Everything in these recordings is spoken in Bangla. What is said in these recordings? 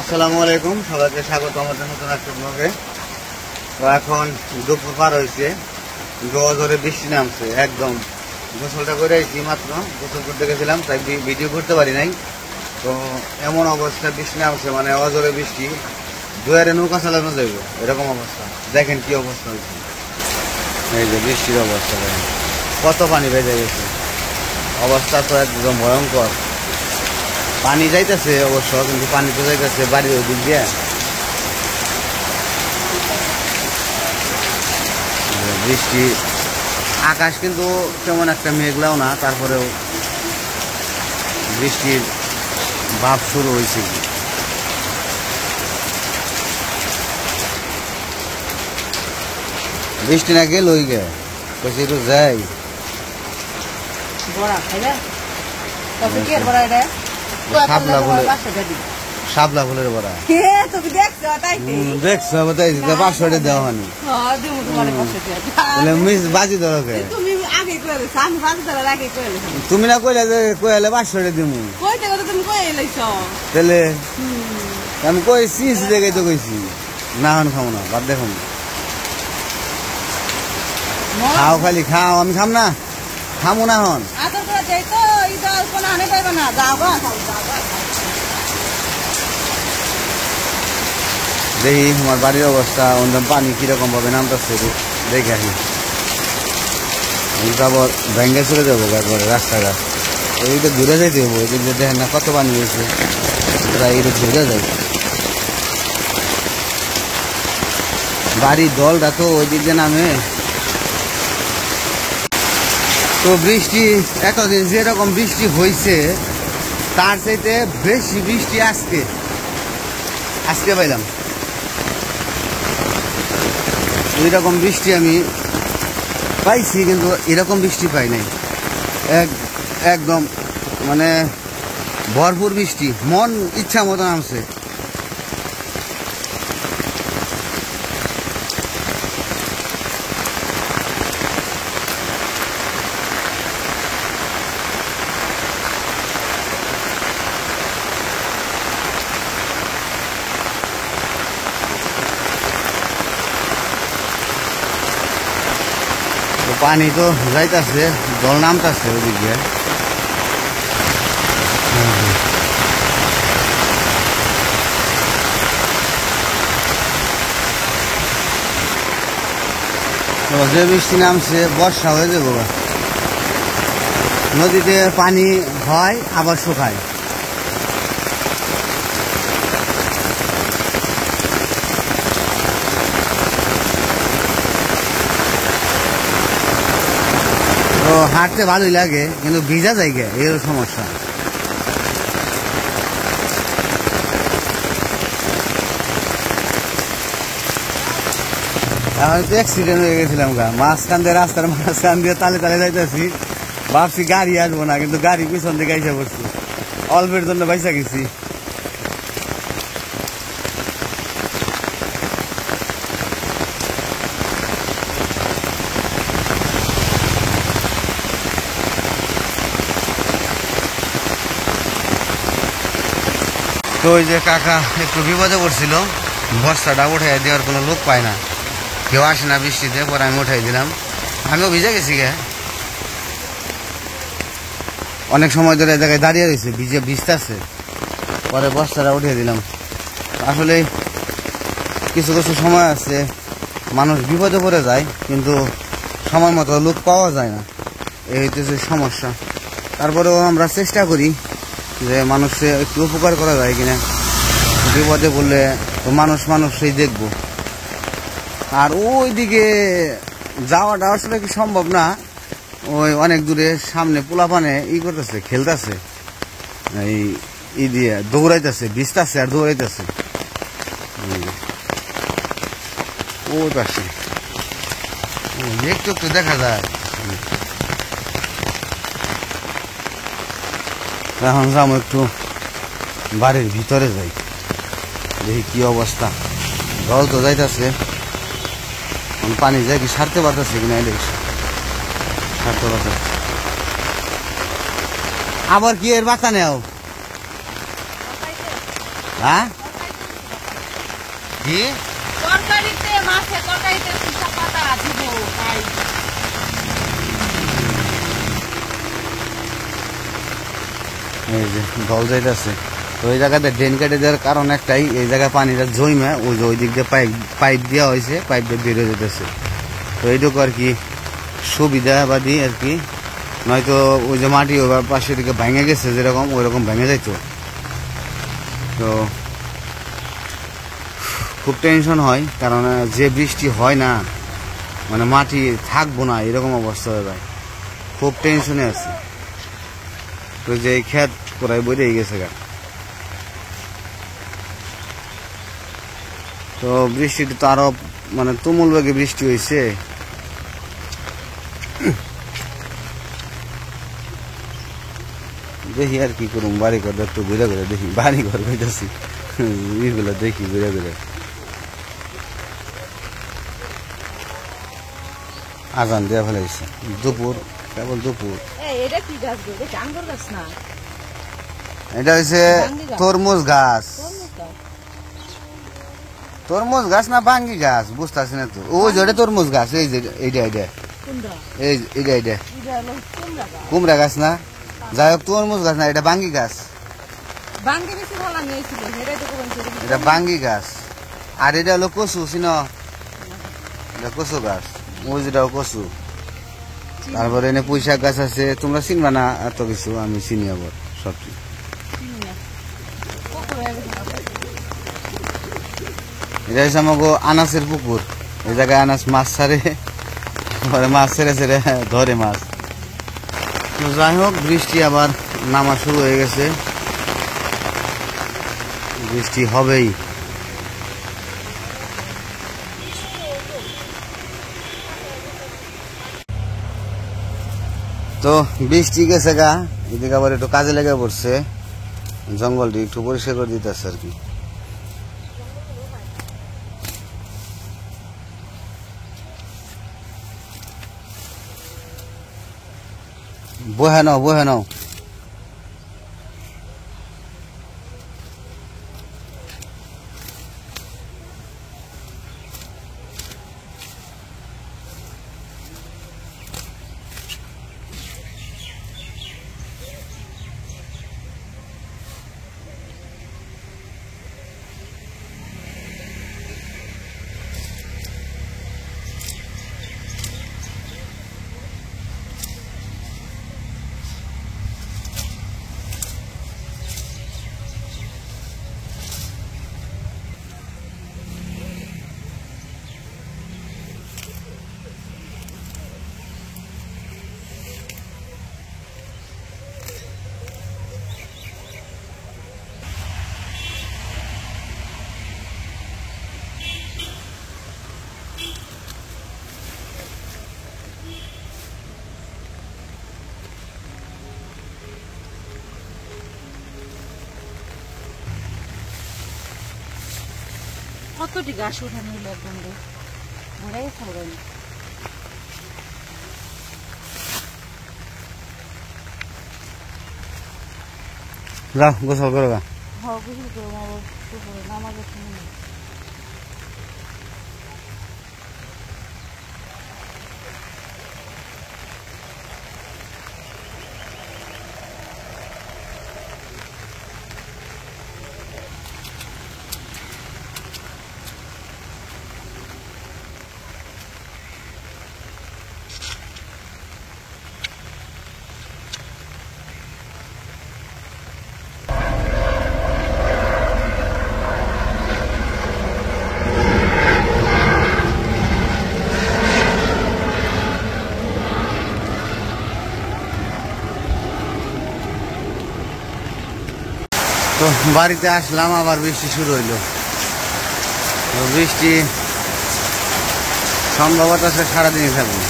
আসসালামু আলাইকুম, সবাইকে স্বাগত আমাদের নতুন একটা ব্লগে। তো এখন দুপুর পার হয়েছে, জোরে বৃষ্টি নামছে একদম। গোসলটা করে এসেছি মাত্র, গোসল করতে গেছিলাম, তাই ভিডিও করতে পারি নাই। তো এমন অবস্থা বৃষ্টি নামছে, মানে অজরে বৃষ্টি, দুয়ারে নৌকা চালানো যাবে এরকম অবস্থা। দেখেন কি অবস্থা হয়েছে, এই যে বৃষ্টির অবস্থা দেখেন, কত পানি বেজে গেছে। অবস্থা তো একদম ভয়ঙ্কর। পানি যাইতেছে অবশ্য, কিন্তু পানি তো যাইতেছে বাড়ির ওই দিক দিয়ে। বৃষ্টি, আকাশ কিন্তু তেমন একটা মেঘলাও না, তারপরেও বৃষ্টির ভাব শুরু হয়েছে। বৃষ্টি না গেল ওই গে কইছে একটু যাই। শাপলা ফুলের বড়া দেখছো, পাঁচশো দেওয়া হয়নি বাজি ধরকে। তুমি না কইলে যে কইলে 500 দিমু, তাহলে আমি কইছি দেখে তো কইছি না, হন খাবো না, বাদ দেখো খাও, খালি খাও, আমি খাম না, খামো না হন। দেখি আমার বাড়ির অবস্থা, অন্যান্য পানি কিরকম ভাবে নামতেছে দেখে আসি। তারপর ভেঙ্গে চলে যাবো একবারে রাস্তাঘাট, এইটা ঘুরে যাইতে হবো। এদিক দিয়ে দেখেন না কত পানি হয়েছে, এইটা ঘুরে যাই। বাড়ির দলটা তো ওই দিক দিয়ে নামে। তো বৃষ্টি এতদিন যেরকম বৃষ্টি হয়েছে, তার চাইতে বেশি বৃষ্টি আজকে পাইলাম। এইরকম বৃষ্টি আমি পাইছি, কিন্তু এরকম বৃষ্টি পাই নাই। একদম মানে ভরপুর বৃষ্টি, মন ইচ্ছা মতো নামছে। পানি তো যাইতেছে, জল নামতেছে ওদিক দিয়ে। যে বৃষ্টি নামছে বর্ষা হয়ে যাবো, নদীতে পানি হয় আবার শুকায়। তো হাঁটতে ভালোই লাগে, কিন্তু ভিজা জায়গা এর সমস্যা। এখন তো অ্যাক্সিডেন্ট হয়ে গেছিলাম গা, মাঝখান দিয়ে রাস্তার মাঝখান দিয়ে তালে যাইতেছি, ভাবছি গাড়ি আসবো না, কিন্তু গাড়ি পিছন দিকে এসে পড়ছি, অল্পের জন্য বাইসা গেছি। তো ওই যে কাকা একটু বিপদে পড়ছিল, বস্তাটা উঠাই দেওয়ার কোনো লোক পায় না, কেউ আসে না বৃষ্টিতে, পরে আমি উঠাই দিলাম। আমিও ভিজে গেছি গে, অনেক সময় ধরে জায়গায় দাঁড়িয়ে রয়েছে, ভিজতেছে, পরে বস্তাটা উঠিয়ে দিলাম। আসলে কিছু কিছু সময় আছে মানুষ বিপদে পড়ে যায়, কিন্তু সময় মতো লোক পাওয়া যায় না, এই হইতেছে সমস্যা। তারপরেও আমরা চেষ্টা করি যে মানুষে একটু উপকার করা যায় কিনা, বিপদে পড়লে তো মানুষই দেখবো। আর ওই দিকে যাওয়াটা আসলে কি সম্ভব না, ওই অনেক দূরে সামনে পোলাপানে করতেছে, খেলতেছে, এই দিয়ে দৌড়াইতেছে, ভিজতেছে আর দৌড়াইতেছে ওই পাশে, একটু একটু দেখা যায়। এখন যাবো একটু বাড়ির ভিতরে যাই, দেখি কি অবস্থা। জল তো যাইতেছে, পানি যায় কি সারতে পারতেছে কিনা, সারতে পারতেছে। আবার কি এর বাতা নেও, হ্যাঁ কি তরকারিতে মাছের তরকারিতে সরিষা পাতা দিব তাই এই যে জল যাইতেছে তো এই জায়গাতে ড্রেন কেটে দেওয়ার কারণ একটাই, এই জায়গায় পানিটা জমে ওই যে ওই দিক দিয়ে পাইপ দেওয়া হয়েছে, পাইপ দিয়ে বেরিয়ে যেতেছে। তো এইটুকু আর কি সুবিধাবাদী আর কি, নয়তো ওই যে মাটি ওই পাশে দিকে ভেঙে গেছে যেরকম ওই রকম ভেঙে যাইতো। তো খুব টেনশন হয়, কারণ যে বৃষ্টি হয় না মানে মাটি থাকবো না এরকম অবস্থা হয়ে যায়, খুব টেনশনে আছে। তো যে ক্ষেত প্রায় বেরিয়ে গেছে গা। তো বৃষ্টিটা তো আরো মানে তুমুল বেগে বৃষ্টি হয়েছে। দেখি আর কি করুম, বাড়ি ঘর একটু ঘুরে ঘুরে দেখি, বাড়ি ঘর ঘুরতেছি এগুলো দেখি ঘুরে ঘুরে। আজান দেওয়া ফেলেছে, দুপুর কেবল দুপুর। এটা কি গাছ গো? এটা আঙ্গুর গাছ না? এটা হচ্ছে তরমুজ গাছ। তরমুজ গাছ না বাঙ্গি গাছ বুঝতেছি না তো। ওই যে তরমুজ গাছ, এই যে এইটা এইটা এই এইটা এইটা কুমড়া গাছ না, যাই হোক তরমুজ গাছ না, এটা বাঙ্গি গাছ। এটা বাঙ্গি গাছ। আর এটা হলো কচু, চিনো? এটা কচু গাছ, ওই যেটাও কচু। তারপরে এনে পুঁইশাক গাছ আছে, তোমরা চিনবা না এত কিছু, আমি চিনি আবার সব। এটা হচ্ছে আমাকে আনাসের পুকুর, এই জায়গায় আনাস মাছ ছাড়ে, মাছ ছেড়ে ছেড়ে ধরে মাছ। তো যাই হোক বৃষ্টি আবার নামা শুরু হয়ে গেছে, বৃষ্টি হবেই। তো বৃষ্টি গেছে গা, এদিকে আবার একটু কাজে লেগে পড়ছে, জঙ্গলটি একটু পরিষ্কার করে দিতেছে আর কি। বহে নাও বহে নাও। কতটি গাছ উঠানো হলো একদম ঘোরাই খাবেন। যাও গোসল করো গা। হ্যাঁ গোসল করবো, নামাজ আছে। তো বাড়িতে আসলাম, আবার বৃষ্টি শুরু হইলো। তো বৃষ্টি সম্ভবত সারাদিনই থাকবে।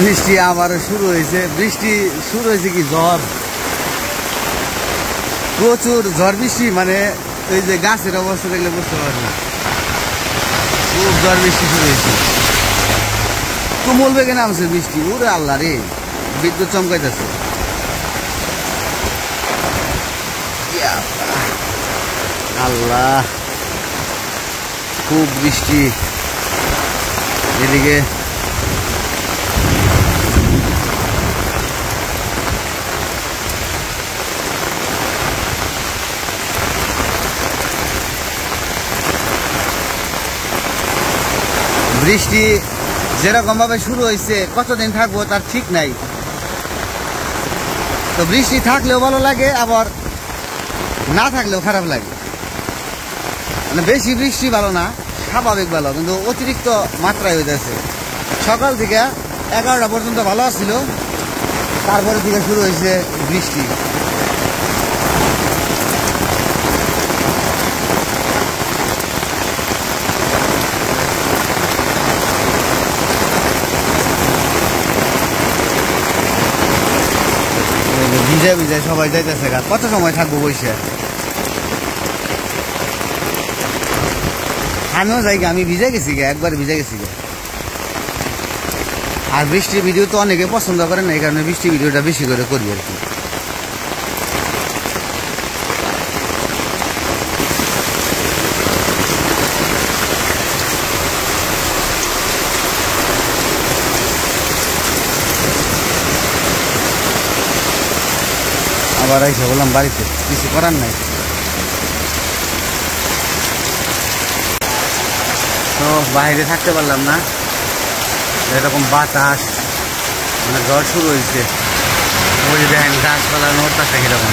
বৃষ্টি আবারও শুরু হয়েছে, বৃষ্টি শুরু হয়েছে কি ঝড়, প্রচুর ঝড় বৃষ্টি, মানে ওই যে গাছের অবস্থা দেখলে বুঝতে পারবে, খুব ঝড় বৃষ্টি শুরু হয়েছে, তুমুল বেগে নামছে বৃষ্টি, ওরে আল্লাহ রে, বিদ্যুৎ চমকাইতেছে, আল্লাহ খুব বৃষ্টি এদিকে। বৃষ্টি যেরকম ভাবে শুরু হয়েছে কতদিন থাকবো তার ঠিক নাই। তো বৃষ্টি থাকলেও ভালো লাগে, আবার না থাকলেও খারাপ লাগে। মানে বেশি বৃষ্টি ভালো না, স্বাভাবিক ভালো, কিন্তু অতিরিক্ত মাত্রায় হয়ে যাচ্ছে। সকাল থেকে 11টা পর্যন্ত ভালো ছিল, তারপরে থেকে শুরু হয়েছে বৃষ্টি। ভিজে ভিজে সবাই যাইতেছে গা, কত সময় থাকবো বসে? আমিও যাই গা, আমি ভিজে গেছি গা, একবার ভিজে গেছি গা। আর বৃষ্টির ভিডিও তো অনেকে পছন্দ করে না, এই কারণে বৃষ্টি ভিডিওটা বেশি করে করি আর কি। আবার এসে বললাম বাড়িতে, কিছু করার নাই। তো বাইরে থাকতে পারলাম না, এরকম বাতাস, মানে ঝড় শুরু হয়েছে, ওই দেখেন গাছপালা নড়তেছে কিরকম।